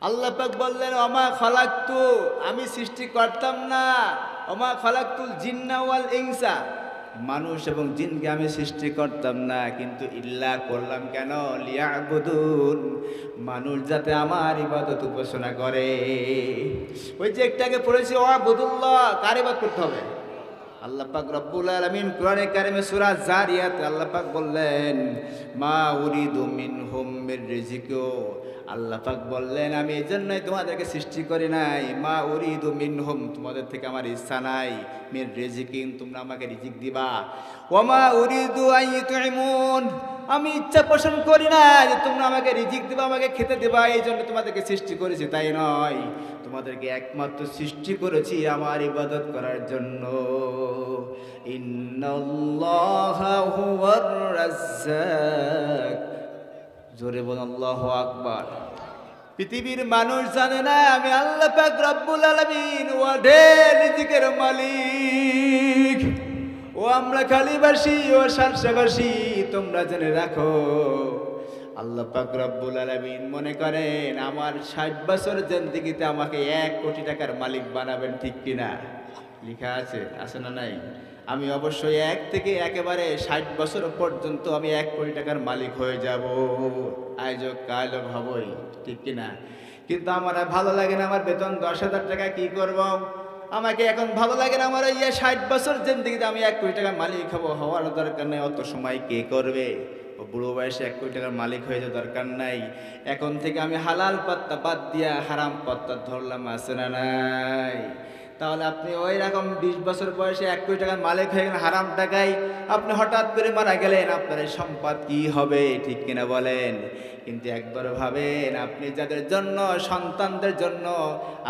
আল্লাহ পাক বললেন ওমা খালাকতু, আমি সৃষ্টি করতাম না, ওমা খালাকতুল জিন্না ওয়াল ইনসা, মানুষ এবং জিনকে আমি সৃষ্টি করতাম না, কিন্তু ইল্লা করলাম কেন, লিয়াবুদুন, মানুষ যাতে আমার ইবাদত উপাসনা করে। ওই যে একটাকে পড়েছি ওয়াবুদুল্লাহ, কার ইবাদত করতে হবে? আল্লাহ পাক রব্বুল আলামিন কোরআনে কারিমে সূরা জারিয়াত আল্লাহ পাক বললেন মা উরিদু মিনহুম মির রিজিকু, আল্লাহ পাক বললেন আমি এই জন্যই তোমাদেরকে সৃষ্টি করি নাই, মা উরিদু মিনহুম, তোমাদের থেকে আমার ইচ্ছা নাই, মির রিজিকিন, তোমরা আমাকে রিজিক দিবা, ওমা উরিদু আইয়ুতইমুন, আমি ইচ্ছা পোষণ করি না যে তোমরা আমাকে রিজিক দিবা, আমাকে খেতে দেবা, এই জন্য তোমাদেরকে সৃষ্টি করেছি, তাই নয়, তোমাদেরকে একমাত্র সৃষ্টি করেছি আমার ইবাদত করার জন্য। ইন্নাল্লাহা হুয়ার রাজ্জাক, জোরে বল আল্লাহু আকবার। পৃথিবীর মানুষ জানে না আমি আল্লাহ পাক রব্বুল আলামিন ওয়াহেদ রিজিকের মালিক। ও আমরা খালিবাসী, ও সারসাবাসী, তোমরা জেনে রাখো আল্লাহ পাক রব্বুল আলামিন মনে করেন আমার 60 বছর জিন্দেগিতে আমাকে 1 কোটি টাকার মালিক বানাবেন, ঠিক কিনা? লেখা আছে, আছে না নাই? আমি অবশ্যই 1 থেকে একেবারে 60 বছর পর্যন্ত আমি 1 কোটি টাকার মালিক হয়ে যাব, আয়োজক কায়োজক হবই, ঠিক কিনা? কিন্তু আমার আর ভালো লাগে না, আমার বেতন 10,000 টাকা, কি করব? আমাকে এখন ভালো লাগে না, আমার এই 60 বছর জিন্দেগিতে আমি 1 কোটি টাকার মালিক হবো, হওয়ার দরকার নেই, অত সময় কে করবে? ও বুড়ো বয়সে 1 কোটি টাকার মালিক হয়ে যাওয়ার দরকার নাই। এখন থেকে আমি হালাল পাত্তা বাদ দিয়া হারাম পাত্তা ধরলাম, আছে না নাই? তাহলে আপনি ওই রকম 20 বছর বয়সে 1 কোটি টাকার মালিক হয়ে গেলেন হারাম টাকায়, আপনি হঠাৎ করে মারা গেলেন, আপনার এই সম্পদ কি হবে, ঠিক কিনা বলেন? কিন্তু একবার ভাবেন, আপনি যাদের জন্য, সন্তানদের জন্য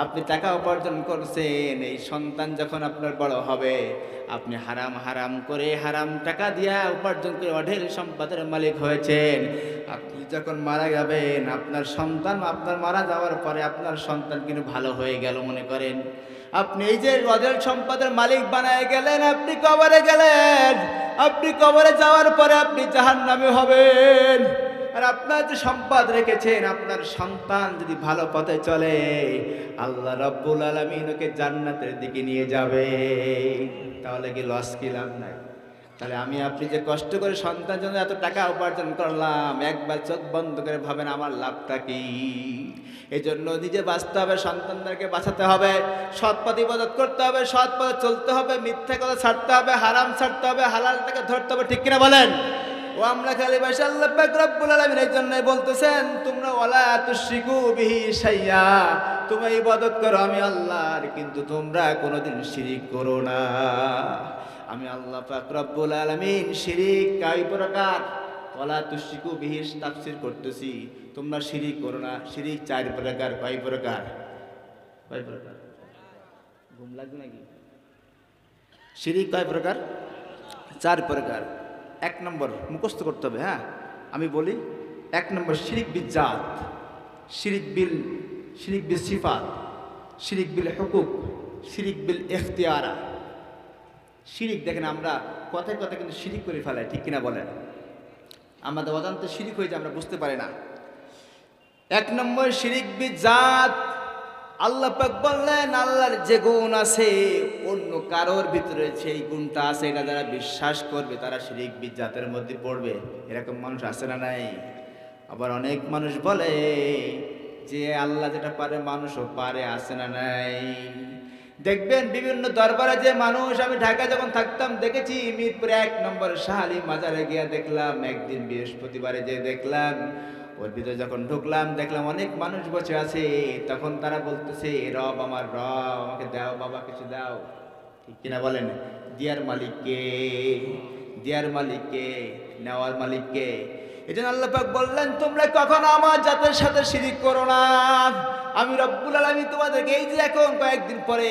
আপনি টাকা উপার্জন করছেন, এই সন্তান যখন আপনার বড় হবে, আপনি হারাম হারাম করে হারাম টাকা দিয়া উপার্জন করে অঢেল সম্পদের মালিক হয়েছেন, আপনি যখন মারা যাবেন, আপনার সন্তান, আপনার মারা যাওয়ার পরে আপনার সন্তান কিন্তু ভালো হয়ে গেল মনে করেন, আপনি এই যে অঢেল সম্পদের মালিক বানায় গেলেন, আপনি কবরে গেলেন, আপনি কবরে যাওয়ার পরে আপনি জাহান্নামে হবেন। আর আপনার যে সম্পদ রেখেছেন, আপনার সন্তান যদি ভালো পথে চলে, আল্লাহ রাব্বুল আলামিন ওকে জান্নাতের দিকে নিয়ে যাবে। তাহলে কি লস, কি লাভ নাই? তাহলে আমি আপনি যে কষ্ট করে সন্তান জন্য এত টাকা উপার্জন করলাম, একবার চোখ বন্ধ করে ভাবেন আমার লাভটা কি? এই জন্য নিজে বাঁচতে হবে, সন্তানদেরকে বাঁচাতে হবে, সৎ পথে ইবাদত করতে হবে, সৎ পথে চলতে হবে, মিথ্যা কথা ছাড়তে হবে, হারাম ছাড়তে হবে, হালালটাকে ধরতে হবে, ঠিক কিনা বলেন? ও আমরা খালি বাসা আল্লাহ পাক রব্বুল আলামিন এই জন্যই বলতেছেন তোমরা ওয়ালা তুশরিকু বিহি শাইয়া, তোমরা ইবাদত করো আমি আল্লাহর, কিন্তু তোমরা কোনোদিন শিরিক করো না। আমি আল্লাহ পাক রব্বুল আলামিন শিরিক কয় প্রকার, ওয়ালা তুশরিকু বিহি তাফসীর করতেছি, তোমরা শিরিক করো না, শিরিক 4 প্রকার। কয় প্রকার? কয় প্রকার? ঘুম লাগবে নাকি? শিরিক কয় প্রকার? 4 প্রকার। 1 নম্বর মুখস্থ করতে হবে, হ্যাঁ আমি বলি। 1 নম্বর শিরিক বিল জাত, শিরিক বিল সিফাত, শিরিক বিল হুকুক, শিরিক বিল ইখতিয়ারা। শিরিক দেখেন আমরা কথায় কথায় কিন্তু শিরিক করে ফেলাই, ঠিক কিনা বলেন? আমাদের অজান্তে শিরিক হয়ে যায়, আমরা বুঝতে পারি না। 1 নম্বর শিরিক বিল জাত, আল্লাহ পাক বললেন আল্লাহর যে গুণ আছে অন্য কারোর ভিতরে সেই গুণটা আছে, এটা যারা বিশ্বাস করবে তারা শিরিক বিদআতের মধ্যে পড়বে। এরকম মানুষ আছে না নাই? আবার অনেক মানুষ বলে যে আল্লাহ যেটা পারে মানুষও পারে, আছে না নাই? দেখবেন বিভিন্ন দরবারে যে মানুষ, আমি ঢাকায় যখন থাকতাম দেখেছি, মিরপুরে 1 নম্বর শাহ আলী মাজারে গিয়ে দেখলাম, একদিন বৃহস্পতিবারে যে দেখলাম, ওর ভিতরে যখন ঢুকলাম দেখলাম অনেক মানুষ বসে আছে, তখন তারা বলতেছে রব আমার, রব আমাকে দাও, বাবা কিছু দাও, ঠিক কিনা বলেন? দিয়ার মালিককে, দিয়ার মালিককে, নেওয়ার মালিককে। এই জন্য আল্লাহ পাক বললেন তোমরা কখনো আমার জাতের সাথে শিরিক করো না। আমি রব্বুল আলামিন তোমাদেরকে, এই যে এখন কয়েকদিন পরে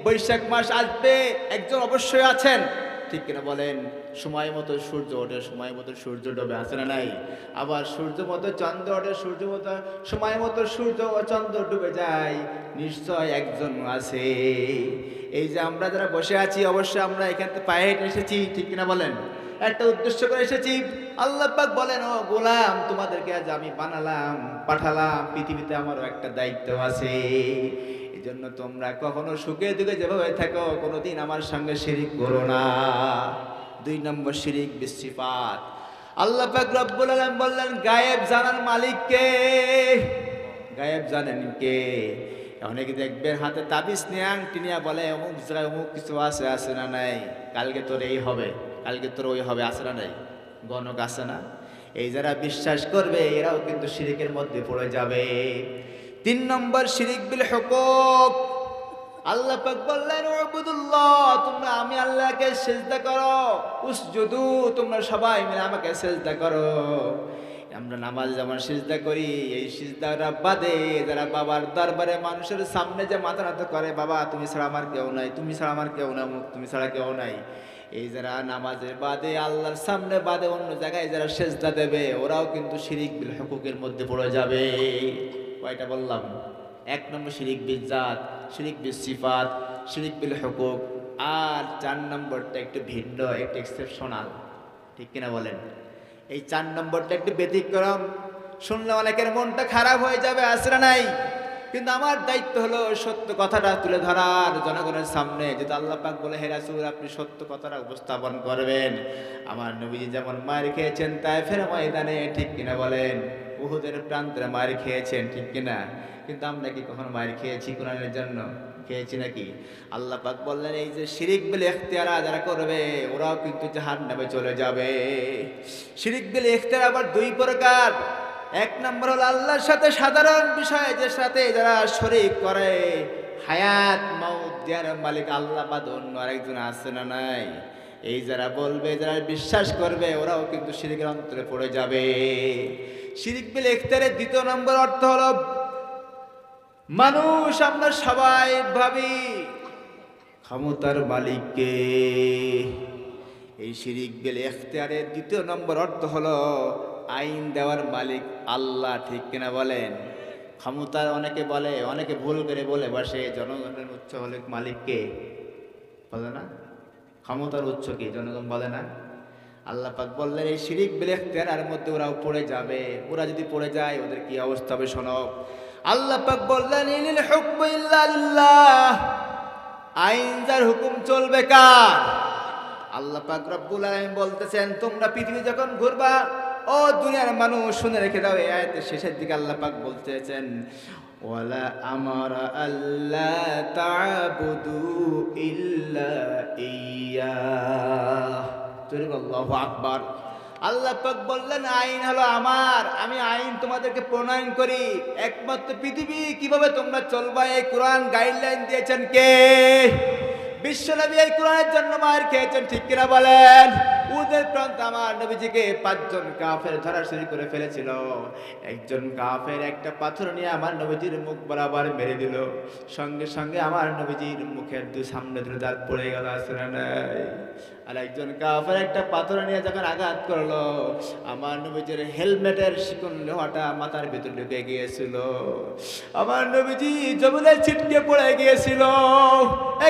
বৈশাখ মাস আসবে, একজন অবশ্যই আছেন, ঠিক কিনা বলেন? সময় মতো সূর্য ওঠে, সময় মতো সূর্য ডোবে, আছে না নাই? আবার সূর্য মতো চন্দ্র ওঠে, সূর্য মতো সময় মতো সূর্য ও চন্দ্র ডুবে যায়, নিশ্চয় একজন আছে। এই যে আমরা যারা বসে আছি, অবশ্যই আমরা এখান থেকে পায়ে হেঁটে এসেছি, ঠিক কিনা বলেন? একটা উদ্দেশ্য করে এসেছি। আল্লাহ পাক বলেন, ও গোলাম, তোমাদেরকে আজ আমি বানালাম, পাঠালাম পৃথিবীতে, আমারও একটা দায়িত্ব আছে। এই জন্য তোমরা কখনো সুখে দুঃখে যেভাবে থাকো, কোনোদিন আমার সঙ্গে শিরিক করো না। 2 নম্বর শিরিক বিসিফাত। আল্লাহ পাক রব্বুল আলামিন বললেন, গায়েব জানার মালিক কে? গায়েব জানেন কে? অনেকে দেখবেন হাতে তাবিজ নিয়ে, আংটি নিয়ে বলে অমুক জায়গায় অমুক কিছু আছে, আছে না নাই, কালকে তোর এই হবে, কালকে তোর ওই হবে, আছে না নাই, গণক আছে না। এই যারা বিশ্বাস করবে এরাও কিন্তু শিরিকের মধ্যে পড়ে যাবে। 3 নম্বর শিরিক বিল হুকুক। আল্লাহ পাক বললেন, উবুদুল্লাহ, তোমরা আমি আল্লাহকে সিজদা করো। উসজুদু, তোমরা সবাই মিলে আমাকে সিজদা করো। আমরা নামাজ যেমন সিজদা করি, এই সিজদাটা বাদে যারা বাবার দরবারে মানুষের সামনে যে মাথা নত করে, বাবা তুমি ছাড়া আমার কেউ নাই, তুমি ছাড়া আমার কেউ না, তুমি ছাড়া কেউ নাই, এই যারা নামাজের বাদে আল্লাহর সামনে বাদে অন্য জায়গায় যারা সিজদা দেবে, ওরাও কিন্তু শিরিক বিল হুকুকের মধ্যে পড়ে যাবে। কয়টা বললাম? 1 নম্বর শিরিক বিল জাত, শিরিক বিল সিফাত, শিরিক বিল হুকুক। আর 4 নম্বরটা একটু ভিন্ন, একটু এক্সেপশনাল, ঠিক কিনা বলেন? এই 4 নম্বরটা একটু ব্যতিক্রম। শুনলে অনেকের মনটা খারাপ হয়ে যাবে, আসরা নাই, কিন্তু আমার দায়িত্ব হলো সত্য কথাটা তুলে ধরার জনগণের সামনে। যেটা আল্লাহ পাক বলে, হে রাসূল, আপনি সত্য কথাটা উপস্থাপন করবেন। আমার নবীজি যেমন মার খেয়েছেন তায়েফের ময়দানে, ঠিক কিনা বলেন? উহুদের প্রান্তরে মার খেয়েছেন, ঠিক কিনা? কিন্তু আমরা কি কখনো মার খেয়েছি কোরআনের জন্য? খেয়েছি নাকি? আল্লাহ পাক বললেন, এই যে শিরিক বিল ইখতিয়ারা যারা করবে, ওরাও কিন্তু জাহান্নামে চলে যাবে। শিরিক বিল ইখতিয়ার আবার 2 প্রকার। 1 নম্বর হলো আল্লাহর সাথে সাধারণ বিষয়ে যে সাথে যারা শরীক করে, হায়াত মাউত দেওয়ার মালিক আল্লাহ বাদ অন্য আরেকজন আছে না নাই? এই যারা বলবে, যারা বিশ্বাস করবে, ওরাও কিন্তু শিরিকের অন্তরে পড়ে যাবে। শিরিক বিল ইখতিয়ারের 2 নম্বর অর্থ হলো, মানুষ আমরা সবাই ভাবি ক্ষমতার মালিককে। এই শিরিক বিল ইখতিয়ারের 2 নম্বর অর্থ হলো, আইন দেওয়ার মালিক আল্লাহ, ঠিক কিনা বলেন? ক্ষমতার অনেকে বলে, অনেকে ভুল করে বলে বসে জনগণের উচ্চ হলে মালিককে বলে না, ক্ষমতার উচ্চ কি জনগণ বলে না। আল্লাহ পাক বললেন, এই শিরিক বিল ইখতিয়ারের মধ্যে ওরাও পড়ে যাবে। ওরা যদি পড়ে যায় ওদের কি অবস্থা হবে শোনো। আল্লাহ পাক বললেন, ইনিল হুকমু ইল্লা লিল্লাহ, আইন যার হুকুম চলবে কার? আল্লাহ পাক রব্বুল আলামিন বলতেছেন, তোমরা পৃথিবী যখন ঘুরবা, ও দুনিয়ার মানুষ শুনে রেখে দাও, এই আয়াতের শেষের দিকে আল্লাহ পাক বলতেছেন, ওয়ালা আমারা আল্লা তা'বুদু ইল্লা ইয়্যাহ। আল্লাহু আকবার। আল্লাহ পাক বললেন, আইন হলো আমার, আমি আইন তোমাদেরকে প্রণয়ন করি। একমাত্র পৃথিবী কিভাবে তোমরা চলবা, এই কোরআন গাইডলাইন দিয়েছেন কে? বিশ্বনবী এই কোরআনের জন্য মার খেয়েছেন, ঠিক কিনা বলেন? উহুদের প্রান্তে আমার নবীজিকে 5 জন কাফের ধরাশায়ী করে ফেলেছিল। একজন কাফের একটা পাথর নিয়ে আমার নবীজির মুখ বরাবর মেরে দিল। সঙ্গে সঙ্গে আমার নবীজির মুখের সামনে 2 দাঁত পড়ে গেল, আসলে নাই। আর একজন কাফের একটা পাথর নিয়ে যখন আঘাত করলো, আমার নবীজির হেলমেটের শিকল লোহাটা মাথার ভিতর ঢুকে গিয়েছিল। আমার নবীজি জমিনে ছিটকে পড়ে গিয়েছিল।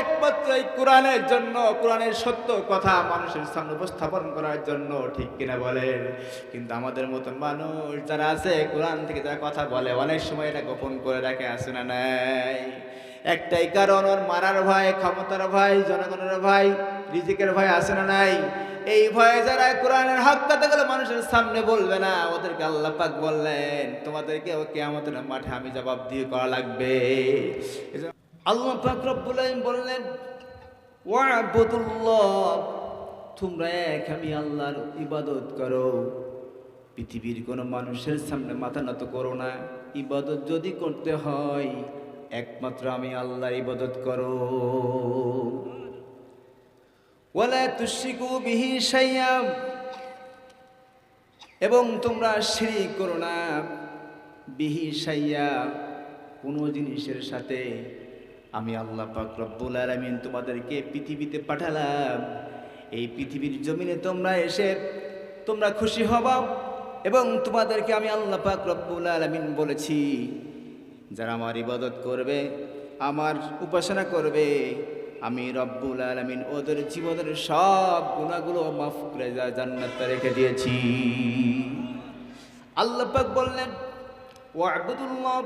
একমাত্র এই কোরআনের জন্য, কোরআনের সত্য কথা মানুষের সামনে উপস্থাপন করার জন্য, ঠিক কিনা বলেন? কিন্তু আমাদের মতো মানুষ যারা আছে, কোরআন থেকে যারা কথা বলে, অনেক সময় এটা গোপন করে রাখে, আছে না নাই? একটাই কারণ, ওর মারার ভয়, ক্ষমতার ভয়, জনগণের ভয়, রিজিকের ভয়, আছে না নাই? এই ভয়ে যারা কোরআনের হক কথাগুলো মানুষের সামনে বলবে না, ওদেরকে আল্লাহ পাক বললেন, তোমাদেরকে কিয়ামতের মাঠে আমি জবাবদিহি করা লাগবে। আল্লাহ পাক রব্বুল আলামিন বললেন, ওয়া'বুদুল্লাহ, তোমরা এক আমি আল্লাহর ইবাদত করো। পৃথিবীর কোনো মানুষের সামনে মাথা নত করো না। ইবাদত যদি করতে হয় একমাত্র আমি আল্লাহর ইবাদত করো। ওয়ালা তুশরিকু বিহি শাইআ, এবং তোমরা শিরিক করো না, বিহি শাইআ, কোনো জিনিসের সাথে। আমি আল্লাহ পাক রব্বুল আলামিন তোমাদেরকে পৃথিবীতে পাঠালাম। এই পৃথিবীর জমিনে তোমরা এসে তোমরা খুশি হবা, এবং তোমাদেরকে আমি আল্লাহ পাক রব্বুল আলামিন বলেছি, যারা আমার ইবাদত করবে, আমার উপাসনা করবে, আমি রব্বুল আলামিন ওদের জীবনের সব গুনাহগুলো মাফ করে জান্নাতে রেখে দিয়েছি। আল্লাহ পাক বললেন ওয়া'বুদুল্লাহ,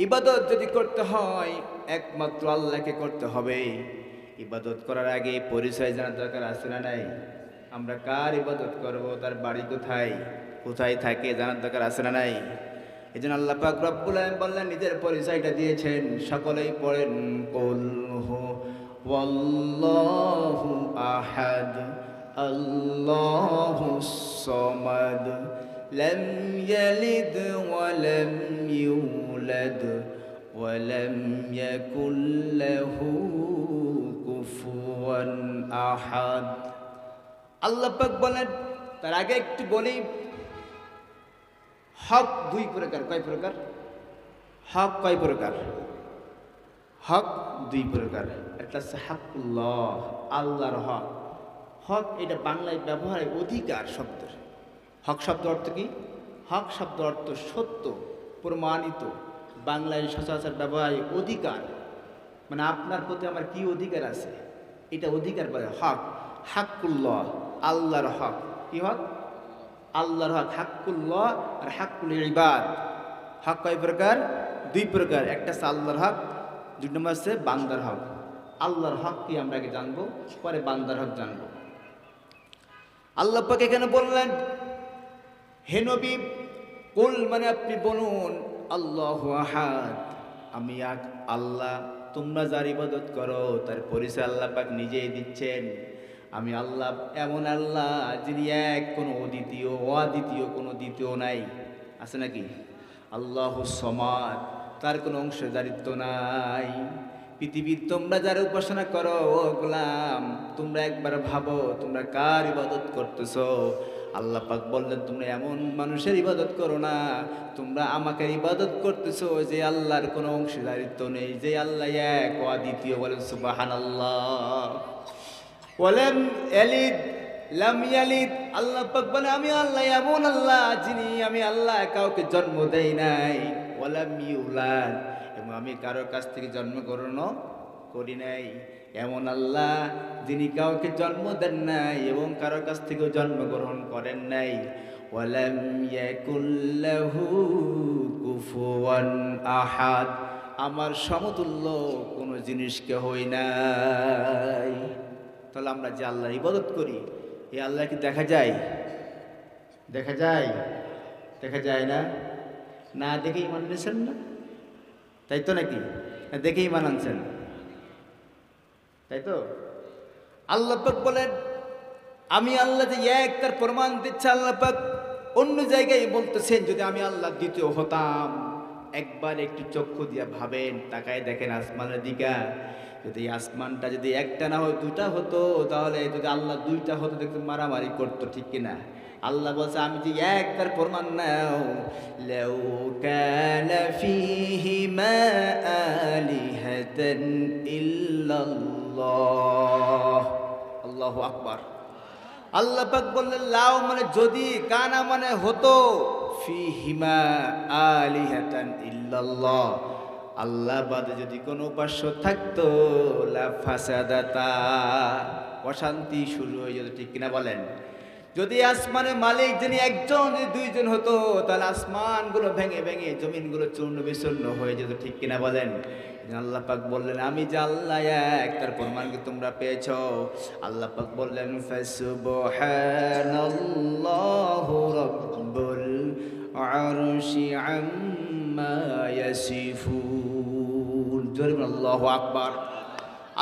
ইবাদত যদি করতে হয় একমাত্র আল্লাহকে করতে হবে। ইবাদত করার আগে পরিচয় জানার দরকার আছে না নাই? আমরা কার ইবাদত করব, তার বাড়ি কোথায়, কোথায় থাকে জানার দরকার আছে না নাই? এই জন্য আল্লাহ পাক রব্বুল আলামিন বললেন, নিজের পরিচয়টা দিয়েছেন। সকলেই পড়েন কুল হু ওয়াল্লাহু আহাদ আল্লাহুস সামাদ লাম ইয়ালিদ ওয়া লাম ইউলাদ ওয়া লাম ইয়াকুল লাহু কুফুয়ান আহাদ। আল্লাহ পাক বলেন, তার আগে একটু বলি, হক দুই প্রকার। কয় প্রকার? হক কয় প্রকার? হক দুই প্রকার। একটা হচ্ছে হাকুল্লাহ, আল্লাহর হক। হক এটা বাংলায় ব্যবহার হয় অধিকার শব্দের। হক শব্দ অর্থ কি? হক শব্দ অর্থ সত্য, প্রমাণিত। বাংলায় সচরাচর ব্যবহার হয় অধিকার, মানে আপনার প্রতি আমার কি অধিকার আছে, এটা অধিকার বলে হক। হাকুল্লাহ, আল্লাহর হক। কি হক? আল্লাহর হক। হাক্কুল্লাহ আর হাক্কুল ইবাদ। হক কয় প্রকার? দুই প্রকার। একটা হচ্ছে আল্লাহর হক, দুই নম্বর হচ্ছে বান্দার হক। আল্লাহর হক কি আমরা আগে জানবো, পরে বান্দার হক জানবো। আল্লাহ পাক এখানে বললেন, হে নবী, কুল মানে আপনি বলুন, আল্লাহু আহাদ, আমি এক আল্লাহ। তোমরা যার ইবাদত করো তার পরিচয় আল্লাহ পাক নিজেই দিচ্ছেন। আমি আল্লাহ এমন আল্লাহ যিনি এক, কোনো অদ্বিতীয়, অদ্বিতীয়, কোনো দ্বিতীয় নাই। আছে নাকি? আল্লাহু সমাদ, তার কোনো অংশীদারিত্ব নাই। পৃথিবীর তোমরা যারা উপাসনা করো, ও গোলাম, তোমরা একবার ভাবো তোমরা কার ইবাদত করতেছো। আল্লাহ পাক বললেন, তোমরা এমন মানুষের ইবাদত করো না, তোমরা আমাকে ইবাদত করতেছো যে আল্লাহর কোনো অংশীদারিত্ব নেই, যে আল্লাহ এক, অদ্বিতীয়। বলেন সুবহানাল্লাহ। ওয়ালাম ইয়ালিদ লাম ইয়ালিদ, আল্লাহ পাক বলে আমি আল্লাহ এমন আল্লাহ যিনি, আমি আল্লাহ কাউকে জন্ম দেই নাই। ওয়ালাম ইউলাদ, এবং আমি কারোর কাছ থেকে জন্মগ্রহণ করি নাই। এমন আল্লাহ যিনি কাউকে জন্ম দেন নাই এবং কারোর কাছ থেকেও জন্মগ্রহণ করেন নাই। ওয়ালাম ইয়াকুল লাহু কুফুয়ান আহাদ, আমার সমতুল্য কোনো জিনিসকে হই নাই। তাহলে আমরা যে আল্লাহর ইবাদত করি, এই আল্লাহ কি দেখা যায়? দেখা যায়? দেখা যায় না? না দেখেই মানছেন না, তাই তো নাকি? না দেখেই মানাচ্ছেন, তাই তো? আল্লাহ পাক বলেন আমি আল্লাহ যে এক, তার প্রমাণ দিচ্ছে আল্লাহ পাক। অন্য জায়গায় বলতেছেন, যদি আমি আল্লাহ দ্বিতীয় হতাম, একবার একটু চক্ষু দিয়া ভাবেন, তাকায় দেখেন আসমানের দিকে। যদি আসমানটা যদি একটা না হয় দুটা হতো, তাহলে যদি আল্লাহ দুইটা হতো দেখতে মারামারি করতো, ঠিক কিনা? আল্লাহ বলছে আমি যে এক, তার প্রমাণ নাও। লাউ কানা ফীহিমা আলিহাতান ইল্লাল্লাহ। আল্লাহু আকবার। আল্লাহ পাক বললেন লাউ মানে যদি, কানা মানে হতো, ফীহিমা আলিহাতান ইল্লাল্লাহ, আল্লাহ বাদে যদি কোনো উপাস্য থাকতো, লা ফাসাদাতা, অশান্তি শুরু হয়ে যেত, ঠিক কিনা বলেন? যদি আসমানের মালিক যিনি একজন, যদি দুইজন হতো, তাহলে আসমানগুলো ভেঙে ভেঙে জমিনগুলো চূর্ণ বিচূর্ণ হয়ে যেত, ঠিক কিনা বলেন? আল্লাহ পাক বললেন আমি যে আল্লাহ এক, তার প্রমাণ কি তোমরা পেয়েছ? আল্লাহ পাক বললেন ফাসুবহানাল্লাহু রাব্বুল আরশি আম্মা ইয়াসিফুন। জোরে বলুন আল্লাহু আকবার।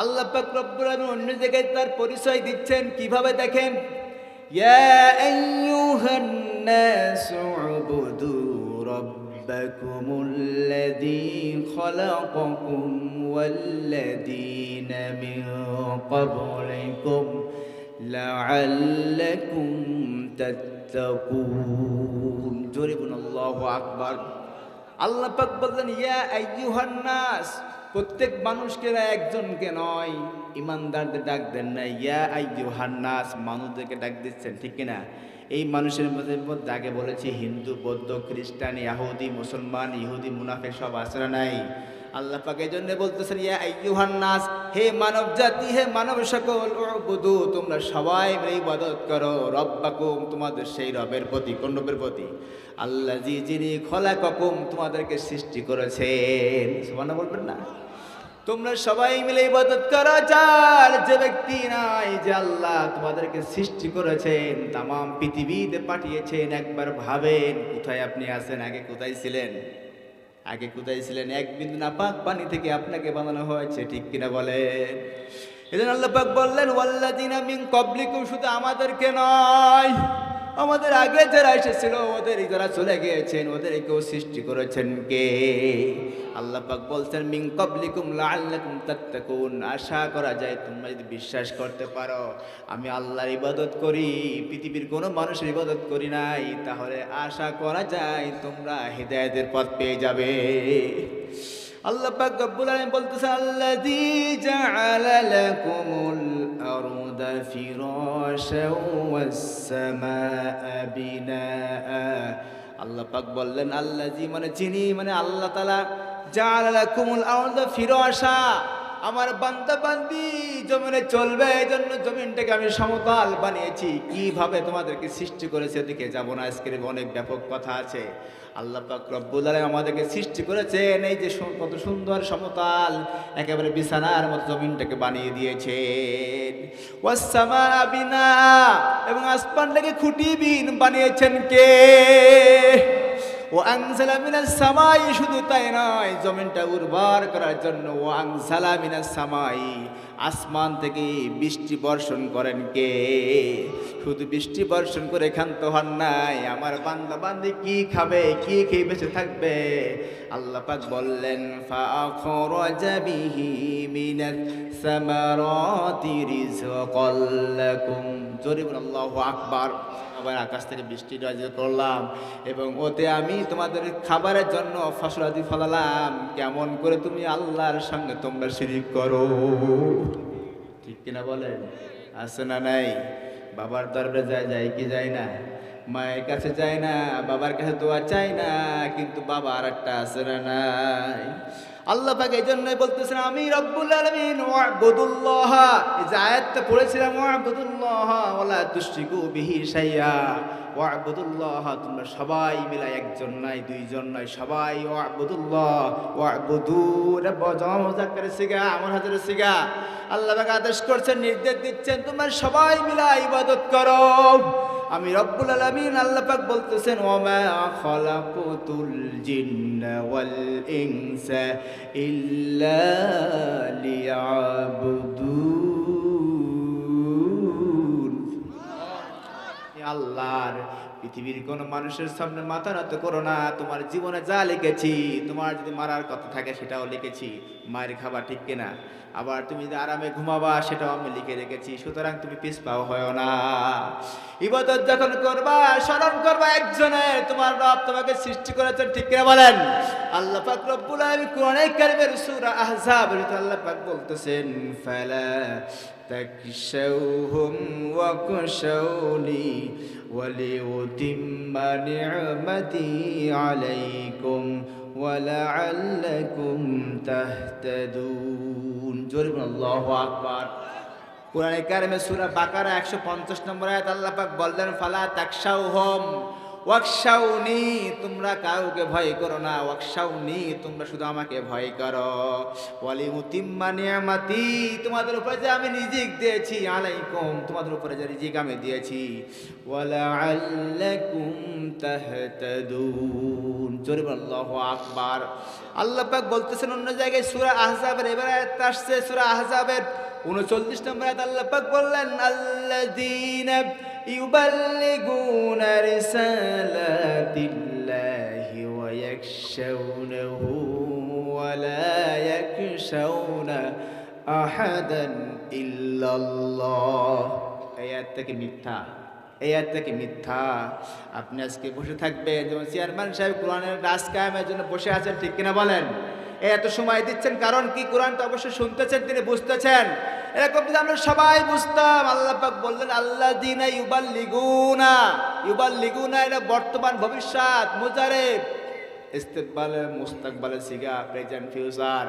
আল্লাহ পাক রব্বুল আলামিন অন্য জায়গায় তার পরিচয় দিচ্ছেন, কিভাবে দেখেন? ইয়া আইয়ুহান নাসু উবুদু রাব্বাকুমুল্লাযী খালাকাকুম ওয়াল্লাযীনা মিন ক্বাবলিকুম লাআল্লাকুম তাত্তাকুন। জোরে বলুন আল্লাহু আকবার। আল্লাহ পাক বললেন ইয়া আইয়ুহান নাস, প্রত্যেক মানুষকে, একজনকে নয়, ইমানদারদের ডাক দেন না, ইয়া আইয়ুহান নাস, মানুষদেরকে ডাক দিচ্ছেন, ঠিক কিনা? এই মানুষের মধ্যে আগে বলেছি হিন্দু, বৌদ্ধ, খ্রিস্টান, ইহুদি, মুসলমান, ইহুদি, মুনাফিক সব আছে না নাই? আল্লাহ পাক এই জন্য বলতেছেন ইয়া আইয়ুহান নাস, হে মানব জাতি, হে মানব সকল, উবুদু, তোমরা সবাই মিলে ইবাদত করো রব্বাকুম, তোমাদের সেই রবের প্রতি। কোন রবের প্রতি? আল্লাযী, যিনি খলাকাকুম, তোমাদেরকে সৃষ্টি করেছেন। সুবহানাল্লাহ বলবেন না? তোমরা সবাই মিলে ইবাদত করো যার, যে ব্যক্তি নাই, যে আল্লাহ তোমাদেরকে সৃষ্টি করেছেন, তাম পৃথিবীতে পাঠিয়েছেন। একবার ভাবেন কোথায় আপনি আছেন, আগে কোথায় ছিলেন? আগে কোথায় ছিলেন? এক বিন্দু নাপাক পানি থেকে আপনাকে বানানো হয়েছে, ঠিক কিনা বলেন? এজন্য আল্লাহ পাক বললেন ওয়াল্লাযিনা মিন ক্বাবলিকুম, শুধু আমাদেরকে নয়, আমাদের আগে যারা এসেছিল, ওদের যারা চলে গিয়েছেন, ওদেরকেও সৃষ্টি করেছেন কে? আল্লাহ পাক বলছেন মিন ক্বাবলিকুম লাআল্লাকুম তাত্তাকুন, আশা করা যায় তোমরা যদি বিশ্বাস করতে পারো আমি আল্লাহর ইবাদত করি, পৃথিবীর কোনো মানুষের ইবাদত করি নাই, তাহলে আশা করা যায় তোমরা হিদায়াতের পথ পেয়ে যাবে। আল্লাহ পাক রব্বুল আলামিন বলতেছেন আল্লাযী জাআলা লাকুমুল আরদা ফিরাশাও ওয়াস সামাআ বিনাআ। আল্লাহ পাক বললেন আল্লাযী মানে যিনি, মানে আল্লাহ তাআলা, জাআলা লাকুমুল আরদা ফিরাশা, আমার বান্দা বান্দি জমিনে চলবে এই জন্য জমিনটাকে আমি সমতল বানিয়েছি। কিভাবে তোমাদেরকে সৃষ্টি করেছে এদিকে যাব না, আজকের অনেক ব্যাপক কথা আছে। আল্লাহ পাক রব্বুল আলামিন আমাদেরকে সৃষ্টি করেছেন এই যে কত সুন্দর সমতল, একেবারে বিছানার মতো জমিনটাকে বানিয়ে দিয়েছেন। ওয়াস সামাআ বিনা, এবং আসমানটাকে খুঁটিবিহীন বানিয়েছেন কে? ও আনজালা মিনাস সামাই, শুধু তাই নয়, জমিনটা উর্বর করার জন্য ও আনজালা মিনাস সামাই, আসমান থেকে বৃষ্টি বর্ষণ করেন কে? শুধু বৃষ্টি বর্ষণ করে ক্ষান্ত হন নাই, আমার বান্দা বান্দি কি খাবে, কি খেয়ে বেঁচে থাকবে? আল্লাহ পাক বললেন ফাআখরাজা বিহি মিনাস সামারাতি রিজকাল লাকুম। জোরে বলুন আল্লাহু আকবার। আবার আকাশ থেকে বৃষ্টি নাযিল করলাম এবং ওতে আমি তোমাদের খাবারের জন্য ফসলাদি ফলালাম। কেমন করে তুমি আল্লাহর সঙ্গে তোমরা শিরিক করো? ঠিক কিনা বলেন? আছে না নাই? বাবার দরবারে যায় কি যায় না? মায়ের কাছে যায় না, বাবার কাছে দোয়া চাই না, কিন্তু বাবা আর একটা আছে না নাই? আল্লাহ পাক এই জন্যই বলতেছেন আমি রব্বুল আলামিন ওয়া'বুদুল্লাহ। এই যে আয়াতটা পড়েছিলাম ওয়া'বুদুল্লাহ ওয়ালা তুশরিকু বিহি শাইআ, ওয়া'বুদুল্লাহ, তোমরা সবাই মিলে, একজন নাই, দুইজন নাই, সবাই ওয়া'বুদুল্লাহ, ওয়া'বুদু, এটা জমা মুযাক্কার সিগা, আমর হাজার সিগা। আল্লাহ পাক আদেশ করছেন, নির্দেশ দিচ্ছেন তোমরা সবাই মিলে ইবাদত করো। আমি রব্বুল আলামিন আল্লাহ পাক বলতেছেন ওয়ামা খালাকুতুল জিন্না ওয়াল ইনসা ইল্লা লিয়াবুদুন। আল্লাহর পৃথিবীর কোন মানুষের সামনে মাথা নত করো না। তোমার জীবনে যা লিখেছি, তোমার যদি মারার কথা থাকে সেটাও লিখেছি, মায়ের খাবা, ঠিক কিনা? আবার তুমি যদি আরামে ঘুমাবা সেটাও আমি লিখে রেখেছি। সুতরাং তুমি পিছপাও হয় না। ইবাদত যখন করবা স্মরণ করবা একজনের, তোমার রব তোমাকে সৃষ্টি করেছেন, ঠিক কিনা বলেন? আল্লাহ পাক রব্বুল আলামিন কোরআনে কারিমের সূরা আহজাবের ভিতরে আল্লাহ পাক বলতেছেন ফালা তাকশাউহুম ওয়াকশাউনি ওয়ালিউতিম্মা নি'মাতি আলাইকুম ওয়ালাআল্লাকুম তাহতাদুন। জোরে বলুন আল্লাহু আকবার। কোরআনে কারিমে সূরা বাকারা 150 নম্বর আয়াত আল্লাহ পাক বললেন ফালা তাকশাউহুম ওয়াকশাউনি, তোমরা কাউকে ভয় করো না, ওয়াকশাউনি, তোমরা শুধু আমাকে ভয় করো। ওয়ালিউতিম্মা নি'মাতি, তোমাদের উপরে যে আমি রিজিক দিয়েছি, আলাইকুম, তোমাদের উপরে যে রিজিক আমি দিয়েছি, ওয়ালাআল্লাকুম তাহতাদুন। জোরে বলুন আল্লাহু আকবার। আল্লাহ পাক বলতেছেন অন্য জায়গায় সূরা আহজাবের এবারে আয়াত আসছে সূরা আহজাবের 39 নম্বর আয়াত আল্লাহ পাক বললেন আল্লাযীনা ইউবাল্লিগুনা রিসালাতিল্লাহি ওয়া ইয়াখশাউনাহু ওয়া লা ইয়াখশাউনা আহাদান ইল্লাল্লাহ। এই আয়াতটাকে মিথ্যা, এই আয়াতটাকে মিথ্যা। আপনি আজকে বসে থাকবেন, যেমন চেয়ারম্যান সাহেব কোরআনের রাজ কায়েমের জন্য বসে আছেন, ঠিক কিনা বলেন? এত সময় দিচ্ছেন কারণ কি? কোরআনটা অবশ্যই শুনতেছেন, তিনি বুঝতেছেন। এরকম যদি আমরা সবাই বুঝতাম। আল্লাহ পাক বললেন আল্লাযীনা ইউবাল্লিগুনা, ইউবাল্লিগুনা এটা বর্তমান ভবিষ্যৎ মুজারেব, ইস্তেকবালে মুস্তাকবালে সিগা প্রেজেন্ট ফিউচার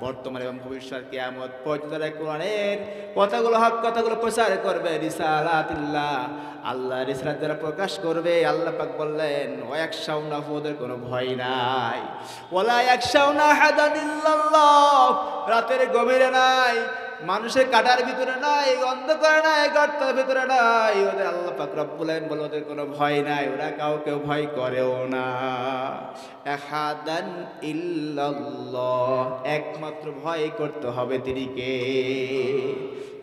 বর্তমান এবং ভবিষ্যৎ কিয়ামত পর্যন্ত কোরআনের কথাগুলো হক কথাগুলো প্রচার করবে রিসালাতিল্লাহ আল্লাহ রিসালাত যারা প্রকাশ করবে আল্লাহ পাক বললেন ওয়ায়াকশাউনা ওদের কোনো ভয় নাই ওয়ালা ইয়াকশাউনা আহাদান ইল্লাল্লাহ রাতের গভীরে নাই মানুষের কাটার ভিতরে নাই অন্ধকার নাই গর্তের ভিতরে নাই ওদের আল্লাহ পাক রব্বুল আলামিন বলে ওদের কোনো ভয় নাই ওরা কাউকে ভয় করেও না আহাদান ইল্লাল্লাহ একমাত্র ভয় করতে হবে তিনি কে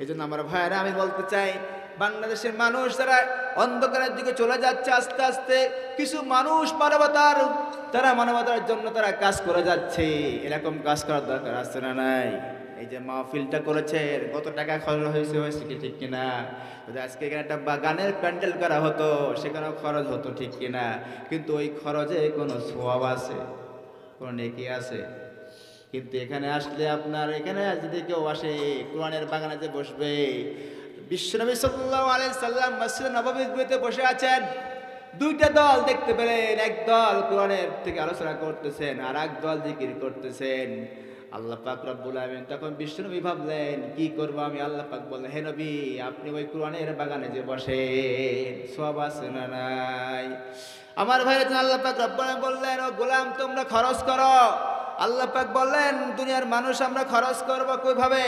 এজন্য আমার ভাইরা আমি বলতে চাই বাংলাদেশের মানুষ যারা অন্ধকারের দিকে চলে যাচ্ছে আস্তে আস্তে কিছু মানুষ মানবতার জন্য তারা কাজ করে যাচ্ছে এরকম কাজ করার দরকার আছে না নাই এই যে মাহফিলটা করেছেন কত টাকা খরচ হয়েছে কি ঠিক কিনা যদি আজকে এখানে একটা গানের প্যান্ডেল করা হতো সেখানেও খরচ হতো ঠিক কিনা কিন্তু ওই খরচে কোনো সওয়াব আছে কোনো নেকি আছে কিন্তু এখানে আসলে আপনার এখানে যদি কেউ আসে কোরআনের বাগানে যে বসবে বিশ্বনবী সাল্লাল্লাহু আলাইহি সাল্লাম মসজিদে নববীতে বসে আছেন দুইটা দল দেখতে পেলেন এক দল কোরআনের থেকে আলোচনা করতেছেন আর এক দল জিকির করতেছেন আল্লাহ পাক রব্বুল আলামিন তখন বিশ্বনবী ভাবলেন কি করব আমি আল্লাহ পাক বললেন হে নবী আপনি ওই কোরআনের বাগানে যে বসেন সওয়াব আছে না নাই আমার ভাইরা আল্লাহ পাক রব্বুল আলামিন বললেন ও গোলাম তোমরা খরচ করো আল্লাহ পাক বললেন দুনিয়ার মানুষ আমরা খরচ করব কিভাবে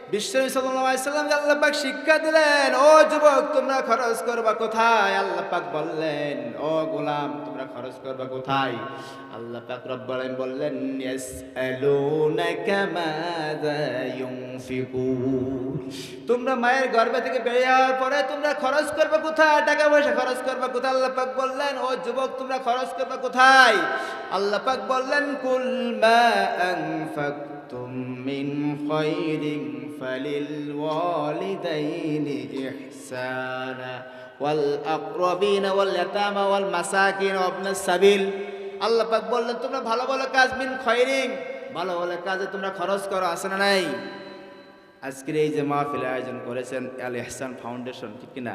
বিশ্বনবী সাল্লাল্লাহু আলাইহি সাল্লাম আল্লাহ পাক শিক্ষা দিলেন ও যুবক তোমরা খরচ করবা কোথায় আল্লাহ পাক বললেন ও গোলাম তোমরা খরচ করবা কোথায় আল্লাহ পাক রব্বুল আলামিন বললেন ইয়াসআলুনাকা মাযা ইউনফিকুন তোমরা মায়ের গর্ভ থেকে বেরিয়ে যাওয়ার পরে তোমরা খরচ করবা কোথায় টাকা পয়সা খরচ করবা কোথায় আল্লাহ পাক বললেন ও যুবক তোমরা খরচ করবা কোথায় আল্লাহ পাক বললেন কুল মা আনফাকতুম মিন খায়রিন فللوالدين إحسانا والأقربين واليتامى والمساكين وابن السبيل আল্লাহ পাক বললেন তোমরা ভালো ভালো কাজ মিন খায়রিন ভালো ভালো কাজে তোমরা খরচ করো আছে না নাই আজকের এই যে মাহফিল আয়োজন করেছেন আল ইহসান ফাউন্ডেশন ঠিক কিনা